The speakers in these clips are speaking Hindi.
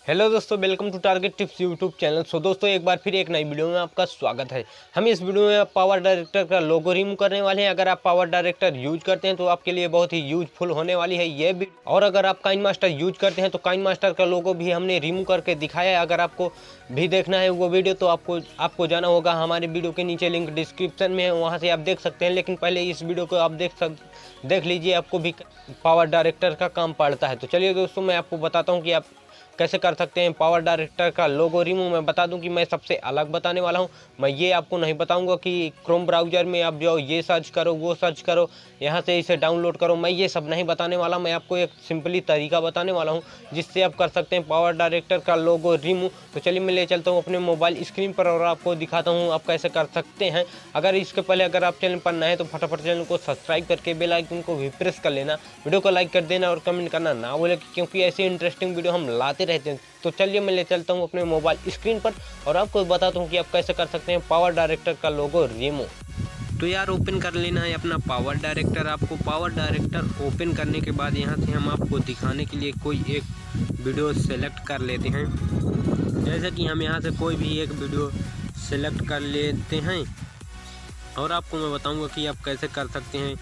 हेलो दोस्तों, welcome to target tips YouTube channel. दोस्तों एक बार फिर एक नई वीडियो में आपका स्वागत है। हम इस वीडियो में पावर डायरेक्टर का लोगो रिमूव करने वाले हैं। अगर आप पावर डायरेक्टर यूज करते हैं तो आपके लिए बहुत ही यूजफुल होने वाली है ये भी। और अगर आप काइनमास्टर यूज करते हैं तो काइनमास्टर का लोगो भी हमने रिमूव करके दिखाया है। अगर आपको भी देखना है वो वीडियो तो आपको जाना होगा, हमारे वीडियो के नीचे लिंक डिस्क्रिप्शन में है, वहाँ से आप देख सकते हैं। लेकिन पहले इस वीडियो को आप देख लीजिए, आपको भी पावर डायरेक्टर का काम पड़ता है। तो चलिए दोस्तों, मैं आपको बताता हूँ कि आप कैसे कर सकते हैं पावर डायरेक्टर का लोगो रिमूव। मैं बता दूं कि मैं सबसे अलग बताने वाला हूं। मैं ये आपको नहीं बताऊंगा कि क्रोम ब्राउज़र में आप जाओ, ये सर्च करो, वो सर्च करो, यहाँ से इसे डाउनलोड करो। मैं ये सब नहीं बताने वाला। मैं आपको एक सिंपली तरीका बताने वाला हूँ जिससे आप कर सकते हैं पावर डायरेक्टर का लोगो रिमूव। तो चलिए मैं ले चलता हूँ अपने मोबाइल स्क्रीन पर और आपको दिखाता हूँ आप कैसे कर सकते हैं। अगर इसके पहले अगर आप चैनल पर नए हैं तो फटाफट चैनल को सब्सक्राइब करके बेल आइकन को भी प्रेस कर लेना, वीडियो को लाइक कर देना और कमेंट करना ना भूलें, क्योंकि ऐसी इंटरेस्टिंग वीडियो हम लाते रहते हैं। तो चलिए मैं ले चलता हूँ अपने मोबाइल स्क्रीन पर और आपको बताता हूँ कि आप कैसे कर सकते हैं पावर डायरेक्टर का लोगो रिमूव। तो यार ओपन कर लेना है अपना पावर डायरेक्टर। आपको पावर डायरेक्टर ओपन करने के बाद यहाँ से हम आपको दिखाने के लिए कोई एक वीडियो सेलेक्ट कर लेते हैं। जैसे कि हम यहाँ से कोई भी एक वीडियो सेलेक्ट कर लेते हैं और आपको मैं बताऊँगा कि आप कैसे कर सकते हैं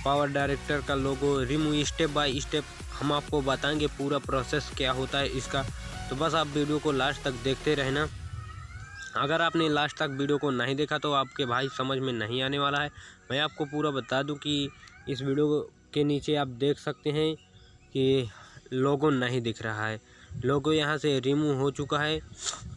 पावर डायरेक्टर का लोगो रिमूव। स्टेप बाय स्टेप हम आपको बताएंगे पूरा प्रोसेस क्या होता है इसका। तो बस आप वीडियो को लास्ट तक देखते रहना। अगर आपने लास्ट तक वीडियो को नहीं देखा तो आपके भाई समझ में नहीं आने वाला है। मैं आपको पूरा बता दूं कि इस वीडियो के नीचे आप देख सकते हैं कि लोगो नहीं दिख रहा है, लोगो यहाँ से रिमूव हो चुका है।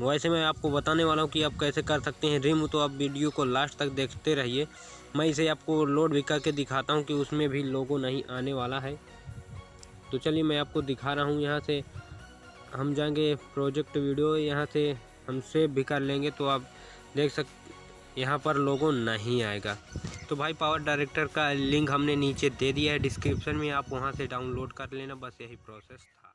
वैसे मैं आपको बताने वाला हूँ कि आप कैसे कर सकते हैं रिमूव। तो आप वीडियो को लास्ट तक देखते रहिए। मैं इसे आपको लोड भी करके दिखाता हूँ कि उसमें भी लोगो नहीं आने वाला है। तो चलिए मैं आपको दिखा रहा हूँ। यहाँ से हम जाएंगे प्रोजेक्ट वीडियो, यहाँ से हम सेव भी कर लेंगे तो आप देख सकते यहाँ पर लोगो नहीं आएगा। तो भाई पावर डायरेक्टर का लिंक हमने नीचे दे दिया है डिस्क्रिप्शन में, आप वहाँ से डाउनलोड कर लेना। बस यही प्रोसेस था।